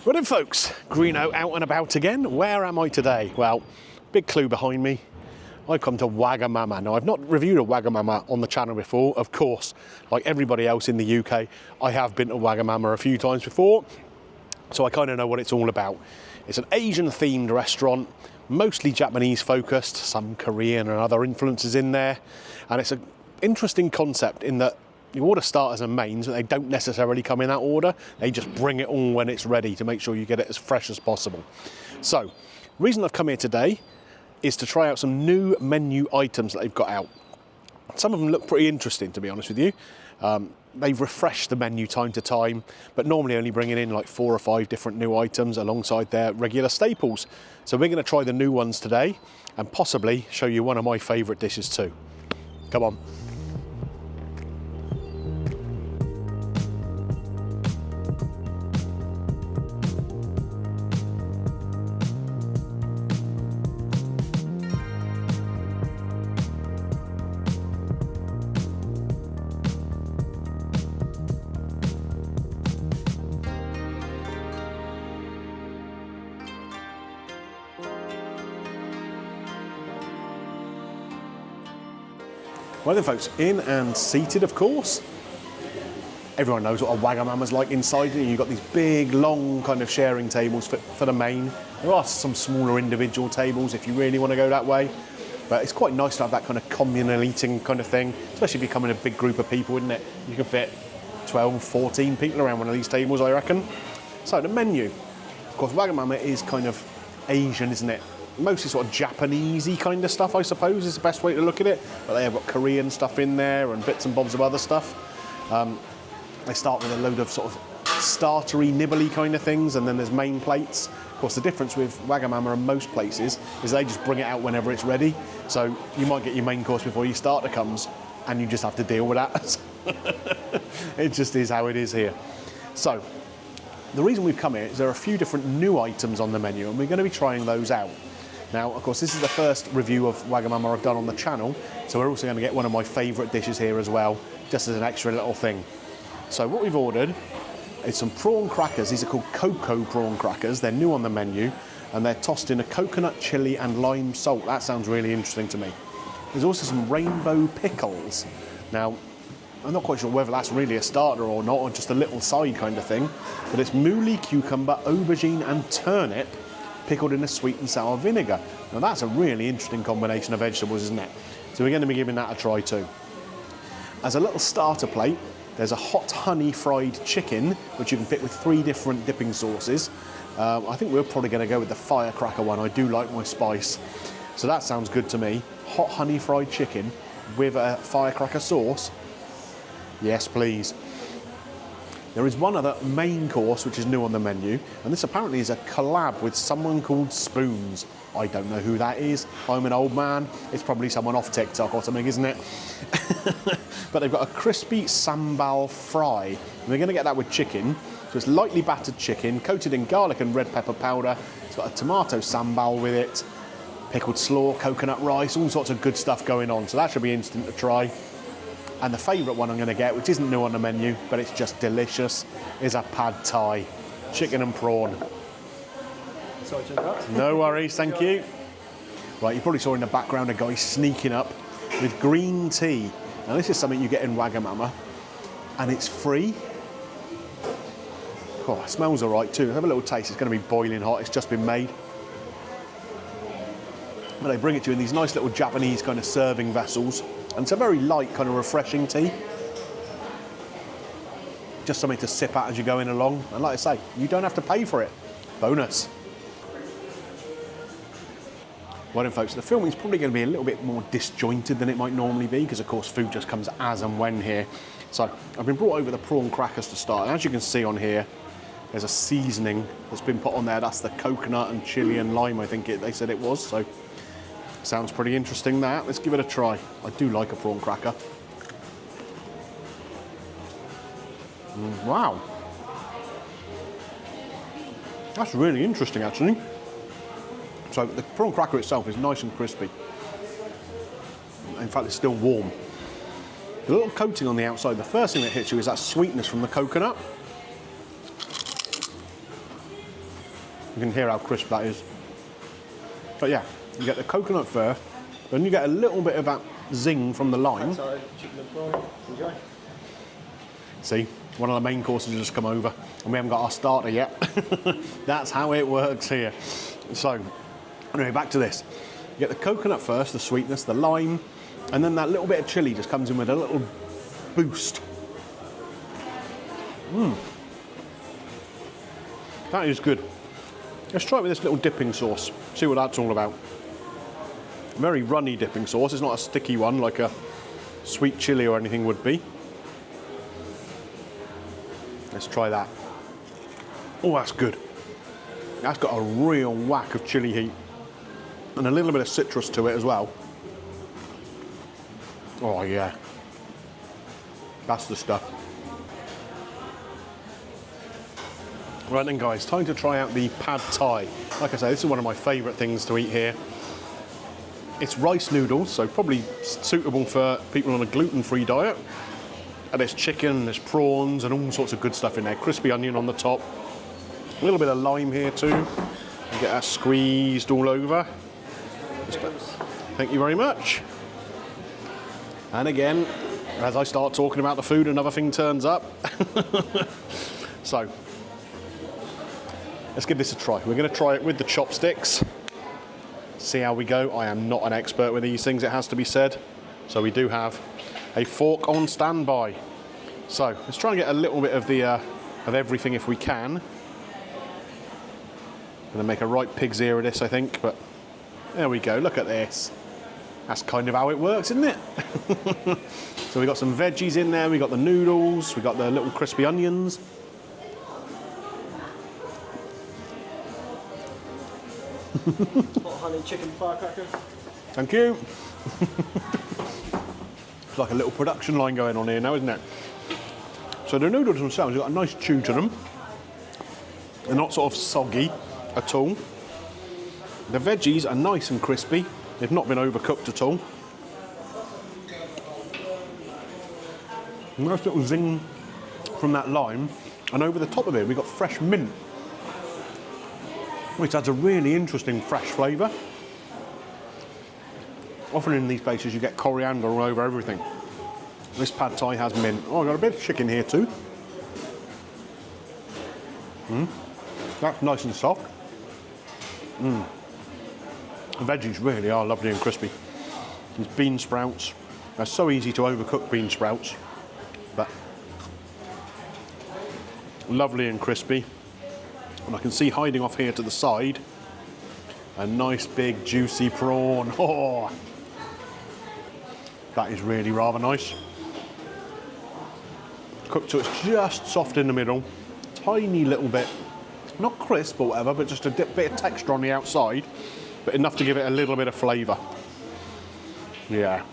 Well then folks, Greeno out and about again. Where am I today? Well, big clue behind me. I've come to Wagamama. Now I've not reviewed a Wagamama on the channel before. Of course, like everybody else in the UK, I have been to Wagamama a few times before, so I kind of know what it's all about. It's an Asian themed restaurant, mostly Japanese focused, some Korean and other influences in there. And it's an interesting concept in that you order starters and mains, but they don't necessarily come in that order. They just bring it all when it's ready to make sure you get it as fresh as possible. So, the reason I've come here today is to try out some new menu items that they've got out. Some of them look pretty interesting, to be honest with you. They've refreshed the menu time to time, but normally only bringing in like 4 or 5 different new items alongside their regular staples. So we're going to try the new ones today and possibly show you one of my favourite dishes too. Come on. Well then folks, in and seated of course. Everyone knows what a Wagamama's like inside. You've got these big, long kind of sharing tables for the main. There are some smaller individual tables if you really want to go that way. But it's quite nice to have that kind of communal eating kind of thing, especially if you come in a big group of people, isn't it? You can fit 12, 14 people around one of these tables, I reckon. So the menu. Of course, Wagamama is kind of Asian, isn't it? Mostly sort of Japanese-y kind of stuff, I suppose, is the best way to look at it. But they have got Korean stuff in there and bits and bobs of other stuff. They start with a load of sort of startery, nibbly kind of things, and then there's main plates. Of course, the difference with Wagamama and most places is they just bring it out whenever it's ready. So you might get your main course before your starter comes, and you just have to deal with that. It just is how it is here. So the reason we've come here is there are a few different new items on the menu, and we're going to be trying those out. Now, of course, this is the first review of Wagamama I've done on the channel, so we're also going to get one of my favourite dishes here as well, just as an extra little thing. So what we've ordered is some prawn crackers. These are called cocoa prawn crackers. They're new on the menu, and they're tossed in a coconut, chilli and lime salt. That sounds really interesting to me. There's also some rainbow pickles. Now, I'm not quite sure whether that's really a starter or not, or just a little side kind of thing, but it's mooli, cucumber, aubergine and turnip pickled in a sweet and sour vinegar. Now that's a really interesting combination of vegetables, isn't it? So we're going to be giving that a try too. As a little starter plate, there's a hot honey fried chicken, which you can pick with 3 different dipping sauces. I think we're probably going to go with the firecracker one. I do like my spice. So that sounds good to me. Hot honey fried chicken with a firecracker sauce. Yes, please. There is one other main course which is new on the menu, and this apparently is a collab with someone called Spoons. I don't know who that is. I'm an old man. It's probably someone off TikTok or something, isn't it? But they've got a crispy sambal fry, and we're going to get that with chicken. So it's lightly battered chicken, coated in garlic and red pepper powder. It's got a tomato sambal with it, pickled slaw, coconut rice, all sorts of good stuff going on. So that should be instant to try. And the favourite one I'm going to get, which isn't new on the menu, but it's just delicious, is a pad thai. Chicken and prawn. Sorry to interrupt. No worries, thank you. Right, you probably saw in the background a guy sneaking up with green tea. Now this is something you get in Wagamama, and it's free. Oh, it smells all right too. Have a little taste. It's going to be boiling hot. It's just been made. But they bring it to you in these nice little Japanese kind of serving vessels. And it's a very light, kind of refreshing tea. Just something to sip at as you're going along. And like I say, you don't have to pay for it. Bonus. Well then folks, the filming's probably going to be a little bit more disjointed than it might normally be, because of course food just comes as and when here. So I've been brought over the prawn crackers to start. And as you can see on here, there's a seasoning that's been put on there. That's the coconut and chilli and lime, I think they said it was. So sounds pretty interesting, that. Let's give it a try. I do like a prawn cracker. Wow. That's really interesting, actually. So the prawn cracker itself is nice and crispy. In fact, it's still warm. The little coating on the outside, the first thing that hits you is that sweetness from the coconut. You can hear how crisp that is. But yeah, you get the coconut first, then you get a little bit of that zing from the lime. Sorry, chicken and prawn. Enjoy. See, one of the main courses has just come over and we haven't got our starter yet. That's how it works here. So, anyway, back to this. You get the coconut first, the sweetness, the lime, and then that little bit of chilli just comes in with a little boost. That is good. Let's try it with this little dipping sauce, see what that's all about. Very runny dipping sauce, it's not a sticky one like a sweet chilli or anything would be. Let's try that. Oh, that's good. That's got a real whack of chilli heat and a little bit of citrus to it as well. Oh yeah, that's the stuff. Right then guys, time to try out the pad thai. Like I say, this is one of my favourite things to eat here. It's rice noodles, so probably suitable for people on a gluten-free diet. And there's chicken, there's prawns and all sorts of good stuff in there. Crispy onion on the top. A little bit of lime here too. You get that squeezed all over. Thank you very much. And again, as I start talking about the food, another thing turns up. So, let's give this a try. We're going to try it with the chopsticks. See how we go. I am not an expert with these things, it has to be said. So we do have a fork on standby. So let's try and get a little bit of the of everything if we can. Gonna make a right pig's ear of this, I think, but there we go. Look at this. That's kind of how it works, isn't it? So we got some veggies in there. We got the noodles. We got the little crispy onions. Hot honey chicken fire cracker. Thank you. It's like a little production line going on here now, isn't it? So the noodles themselves, they've got a nice chew to them. They're not sort of soggy at all. The veggies are nice and crispy. They've not been overcooked at all. Nice little zing from that lime. And over the top of it, we've got fresh mint, which adds a really interesting fresh flavour. Often in these places you get coriander all over everything. This pad thai has mint. Oh, I've got a bit of chicken here too. That's nice and soft. The veggies really are lovely and crispy. These bean sprouts. They're so easy to overcook, bean sprouts. But lovely and crispy. And I can see hiding off here to the side a nice big juicy prawn. Oh, that is really rather nice. Cooked so it's just soft in the middle, tiny little bit, not crisp or whatever, but just a bit of texture on the outside, but enough to give it a little bit of flavour. Yeah.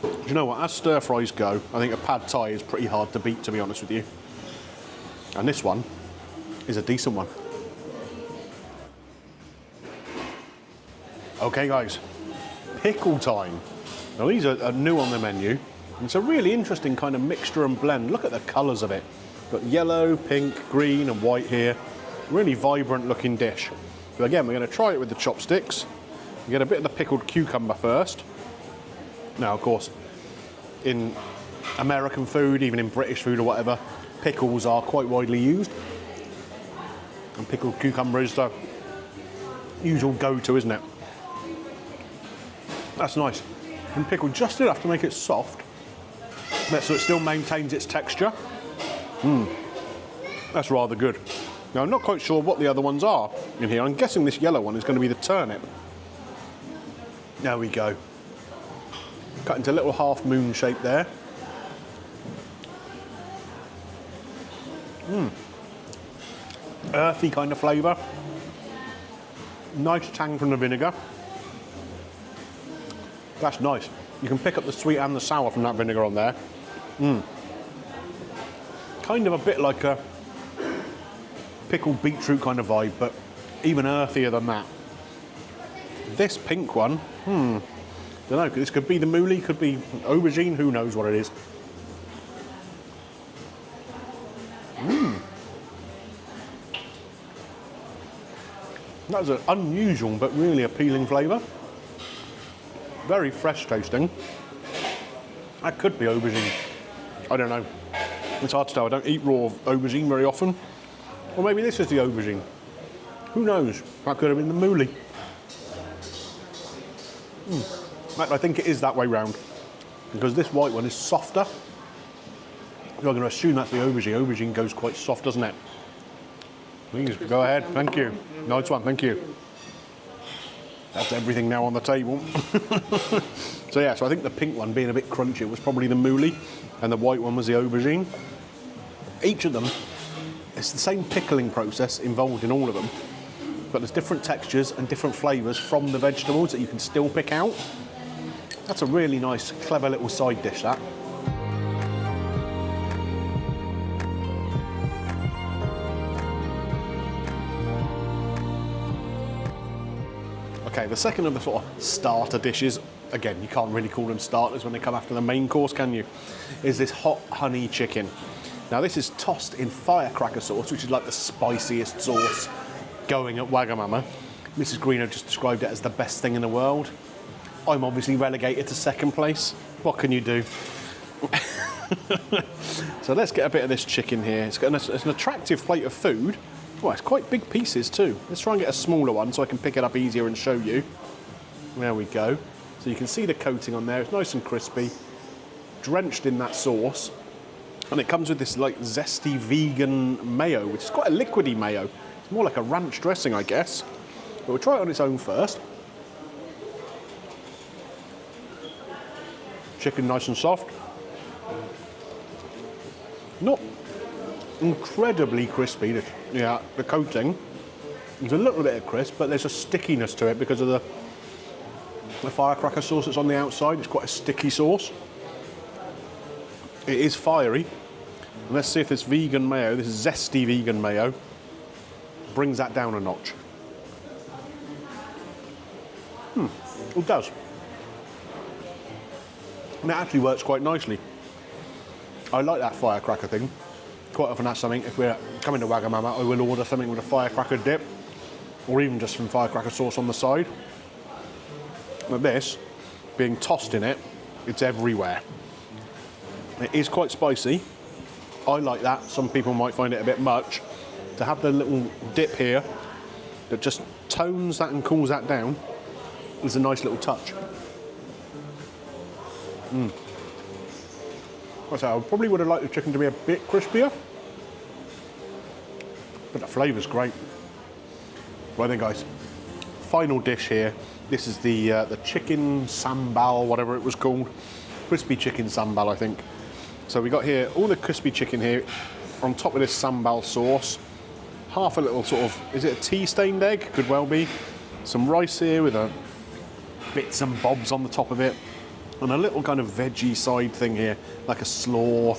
Do you know what, as stir fries go, I think a pad thai is pretty hard to beat, to be honest with you. And this one is a decent one. Okay guys, pickle time. Now these are new on the menu. It's a really interesting kind of mixture and blend. Look at the colours of it. Got yellow, pink, green and white here. Really vibrant looking dish. But again, we're going to try it with the chopsticks. We get a bit of the pickled cucumber first. Now of course, in American food, even in British food or whatever, pickles are quite widely used. And pickled cucumber is the usual go-to, isn't it? That's nice. And pickled just enough to make it soft, so it still maintains its texture. That's rather good. Now I'm not quite sure what the other ones are in here. I'm guessing this yellow one is going to be the turnip. There we go. Cut into a little half moon shape there. Earthy kind of flavour. Nice tang from the vinegar. That's nice. You can pick up the sweet and the sour from that vinegar on there. Kind of a bit like a pickled beetroot kind of vibe, but even earthier than that. This pink one, don't know, this could be the mouli, could be aubergine, who knows what it is. That's an unusual but really appealing flavour. Very fresh tasting. That could be aubergine. I don't know. It's hard to tell. I don't eat raw aubergine very often. Or maybe this is the aubergine. Who knows? That could have been the mouli. I think it is that way round. Because this white one is softer. I'm going to assume that's the aubergine. Aubergine goes quite soft, doesn't it? Please, go ahead. Thank you. Nice one, thank you. That's everything now on the table. So yeah, so I think the pink one being a bit crunchy was probably the mouli, and the white one was the aubergine. Each of them, it's the same pickling process involved in all of them, but there's different textures and different flavours from the vegetables that you can still pick out. That's a really nice, clever little side dish, that. Okay, the second of the sort of starter dishes, again, you can't really call them starters when they come after the main course, can you? Is this hot honey chicken. Now this is tossed in firecracker sauce, which is like the spiciest sauce going at Wagamama. Mrs. Greeno just described it as the best thing in the world. I'm obviously relegated to second place. What can you do? So let's get a bit of this chicken here. It's an attractive plate of food. Well, it's quite big pieces too. Let's try and get a smaller one so I can pick it up easier and show you. There we go. So you can see the coating on there. It's nice and crispy, drenched in that sauce. And it comes with this like zesty vegan mayo, which is quite a liquidy mayo. It's more like a ranch dressing, I guess. But we'll try it on its own first. Chicken nice and soft. Not incredibly crispy, the coating. There's a little bit of crisp, but there's a stickiness to it because of the firecracker sauce that's on the outside. It's quite a sticky sauce. It is fiery. And let's see if this vegan mayo, this zesty vegan mayo, brings that down a notch. It does. And it actually works quite nicely. I like that firecracker thing. Quite often that's something, if we're coming to Wagamama, I will order something with a firecracker dip, or even just some firecracker sauce on the side. But this, being tossed in it, it's everywhere. It is quite spicy. I like that. Some people might find it a bit much. To have the little dip here that just tones that and cools that down is a nice little touch. I probably would have liked the chicken to be a bit crispier, but the flavour's great. Right then, guys, final dish here. This is the chicken sambal, whatever it was called. Crispy chicken sambal, I think. So we got here all the crispy chicken here on top of this sambal sauce. Half a little sort of, is it a tea-stained egg? Could well be. Some rice here with bits and bobs on the top of it. And a little kind of veggie side thing here, like a slaw,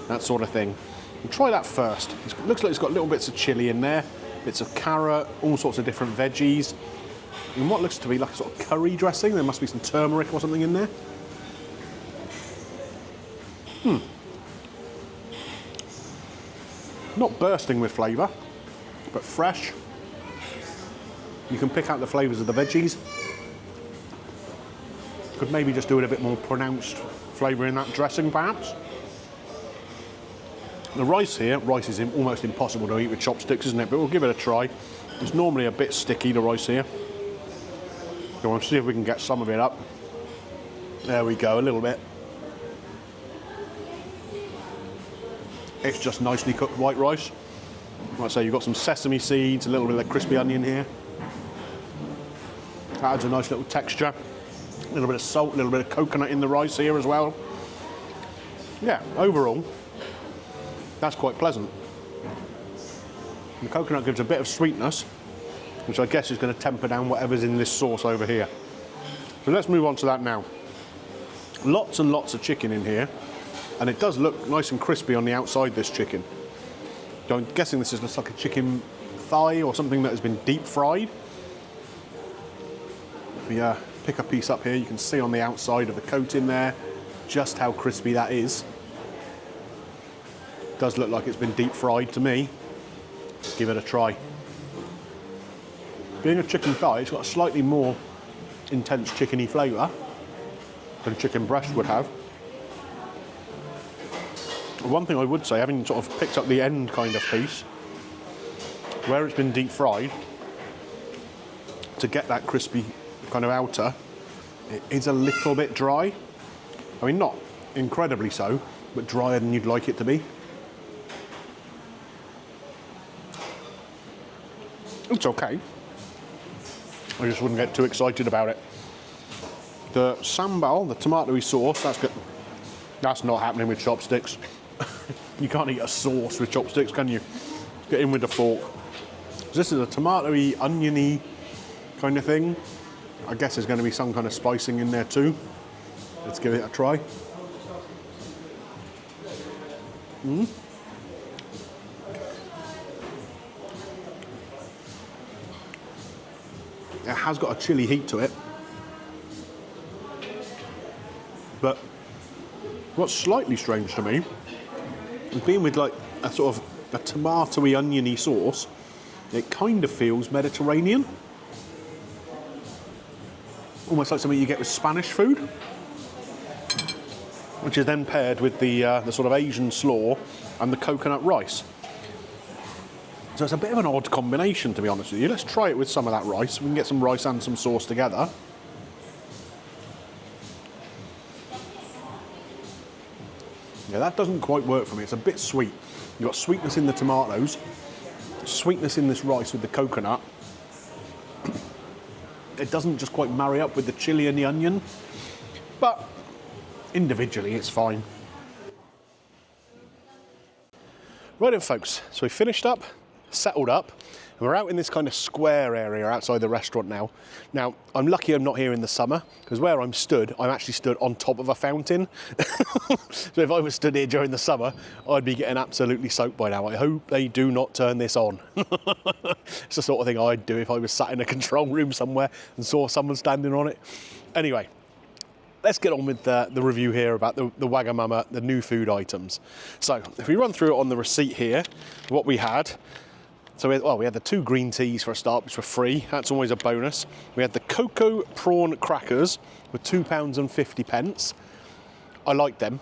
that sort of thing. We'll try that first. It looks like it's got little bits of chilli in there, bits of carrot, all sorts of different veggies. And what looks to be like a sort of curry dressing. There must be some turmeric or something in there. Not bursting with flavour, but fresh. You can pick out the flavours of the veggies. Could maybe just do it a bit more pronounced flavour in that dressing, perhaps. The rice here, rice is almost impossible to eat with chopsticks, isn't it? But we'll give it a try. It's normally a bit sticky, the rice here. So we'll see if we can get some of it up. There we go, a little bit. It's just nicely cooked white rice. Like I say, you've got some sesame seeds, a little bit of crispy onion here. That adds a nice little texture. A little bit of salt, a little bit of coconut in the rice here as well. Yeah, overall, that's quite pleasant. The coconut gives a bit of sweetness, which I guess is going to temper down whatever's in this sauce over here. So let's move on to that now. Lots and lots of chicken in here, and it does look nice and crispy on the outside, this chicken. So I'm guessing this is just like a chicken thigh or something that has been deep fried. If we pick a piece up here, you can see on the outside of the coat in there just how crispy that is. It does look like it's been deep fried to me. Let's give it a try. Being a chicken thigh, it's got a slightly more intense chickeny flavour than chicken breast would have. One thing I would say, having sort of picked up the end kind of piece, where it's been deep fried, to get that crispy kind of outer, it is a little bit dry. I mean, not incredibly so, but drier than you'd like it to be. It's okay. I just wouldn't get too excited about it. The sambal, the tomatoey sauce, that's good. That's not happening with chopsticks. You can't eat a sauce with chopsticks, can you? Get in with a fork. This is a tomatoey, oniony kind of thing. I guess there's going to be some kind of spicing in there too. Let's give it a try. It has got a chilly heat to it. But what's slightly strange to me is being with like a sort of a tomatoey, oniony sauce, it kind of feels Mediterranean. Almost like something you get with Spanish food, which is then paired with the sort of Asian slaw and the coconut rice. So it's a bit of an odd combination, to be honest with you. Let's try it with some of that rice. We can get some rice and some sauce together. Yeah, that doesn't quite work for me. It's a bit sweet. You've got sweetness in the tomatoes, sweetness in this rice with the coconut. It doesn't just quite marry up with the chilli and the onion, but individually it's fine. Right then, folks, so we finished up, settled up, and we're out in this kind of square area outside the restaurant now. Now, I'm lucky I'm not here in the summer, because where I'm actually stood on top of a fountain. So if I was stood here during the summer, I'd be getting absolutely soaked by now. I hope they do not turn this on. It's the sort of thing I'd do if I was sat in a control room somewhere and saw someone standing on it. Anyway, let's get on with the review here about the Wagamama, the new food items. So if we run through it on the receipt here, what we had. So we had the 2 green teas for a start, which were free. That's always a bonus. We had the cocoa prawn crackers with £2.50. I like them.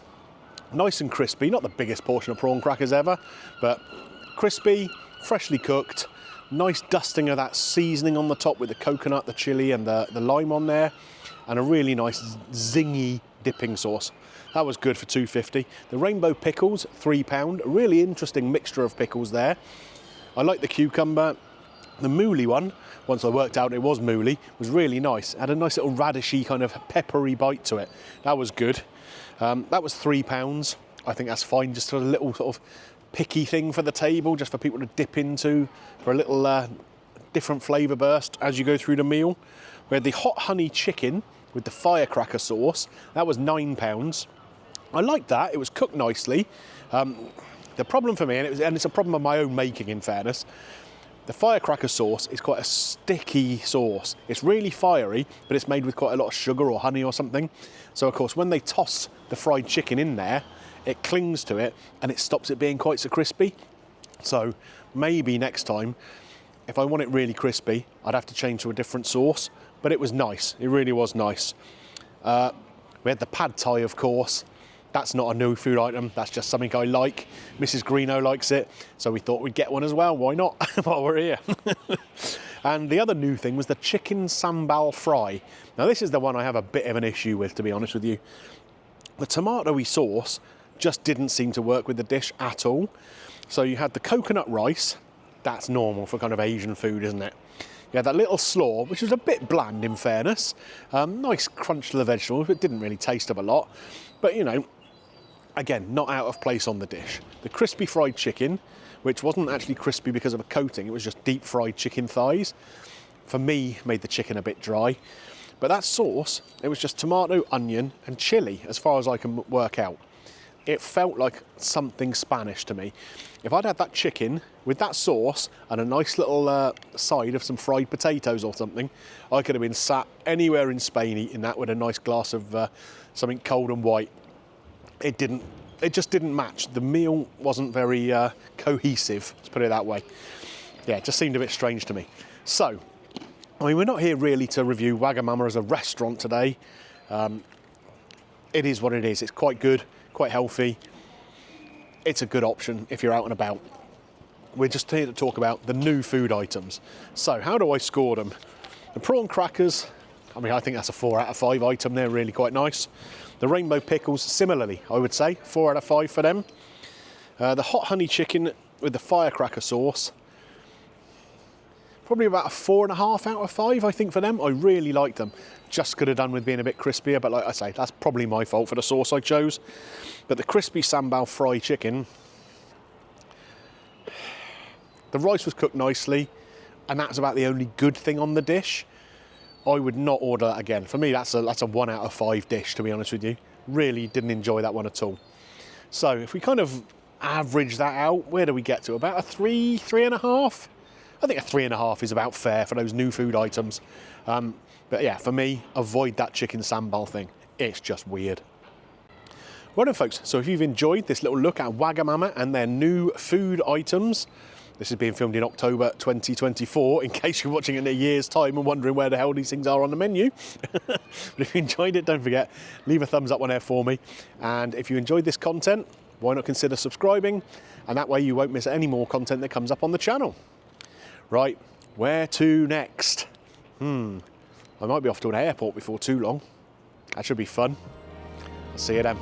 Nice and crispy. Not the biggest portion of prawn crackers ever, but crispy, freshly cooked. Nice dusting of that seasoning on the top with the coconut, the chilli, and the lime on there, and a really nice zingy dipping sauce. That was good for £2.50. The rainbow pickles, £3. A really interesting mixture of pickles there. I like the cucumber. The mooli one, once I worked out it was mooli, was really nice. Had a nice little radishy kind of peppery bite to it. That was good. That was £3. I think that's fine, just a little sort of picky thing for the table, just for people to dip into for a little different flavour burst as you go through the meal. We had the hot honey chicken with the firecracker sauce. That was £9. I liked that. It was cooked nicely. The problem for me, and it's a problem of my own making in fairness, the firecracker sauce is quite a sticky sauce. It's really fiery, but it's made with quite a lot of sugar or honey or something. So of course, when they toss the fried chicken in there, it clings to it and it stops it being quite so crispy. So maybe next time, if I want it really crispy, I'd have to change to a different sauce, but it was nice. It really was nice. We had the pad thai, of course. That's not a new food item, that's just something I like. Mrs. Greeno likes it, so we thought we'd get one as well. Why not, while we're here? And the other new thing was the chicken sambal fry. Now this is the one I have a bit of an issue with, to be honest with you. The tomatoey sauce just didn't seem to work with the dish at all. So you had the coconut rice, that's normal for kind of Asian food, isn't it? You had that little slaw, which was a bit bland in fairness. Nice crunch to the vegetables, but didn't really taste of a lot. But you know, again, not out of place on the dish. The crispy fried chicken, which wasn't actually crispy because of a coating, it was just deep fried chicken thighs. For me, made the chicken a bit dry. But that sauce, it was just tomato, onion and chilli, as far as I can work out. It felt like something Spanish to me. If I'd had that chicken with that sauce and a nice little side of some fried potatoes or something, I could have been sat anywhere in Spain eating that with a nice glass of something cold and white. It just didn't match. The meal wasn't very cohesive, let's put it that way. Yeah, it just seemed a bit strange to me. So, I mean, we're not here really to review Wagamama as a restaurant today. It is what it is. It's quite good, quite healthy. It's a good option if you're out and about. We're just here to talk about the new food items. So how do I score them? The prawn crackers, I mean, I think that's a 4 out of 5 item. They're really quite nice. The rainbow pickles, similarly, I would say 4 out of 5 for them. The hot honey chicken with the firecracker sauce, probably about a 4.5 out of 5, I think, for them. I really like them. Just could have done with being a bit crispier, but like I say, that's probably my fault for the sauce I chose. But the crispy sambal fried chicken, the rice was cooked nicely, and that's about the only good thing on the dish. I would not order that again. For me, that's a 1 out of 5 dish, to be honest with you. Really didn't enjoy that one at all. So if we kind of average that out, where do we get to? About a 3, 3.5? I think a 3.5 is about fair for those new food items. But yeah, for me, avoid that chicken sambal thing. It's just weird. Well then, folks, so if you've enjoyed this little look at Wagamama and their new food items, this is being filmed in October 2024, in case you're watching it in a year's time and wondering where the hell these things are on the menu. But if you enjoyed it, don't forget, leave a thumbs up on there for me. And if you enjoyed this content, why not consider subscribing? And that way you won't miss any more content that comes up on the channel. Right, where to next? I might be off to an airport before too long. That should be fun. I'll see you then.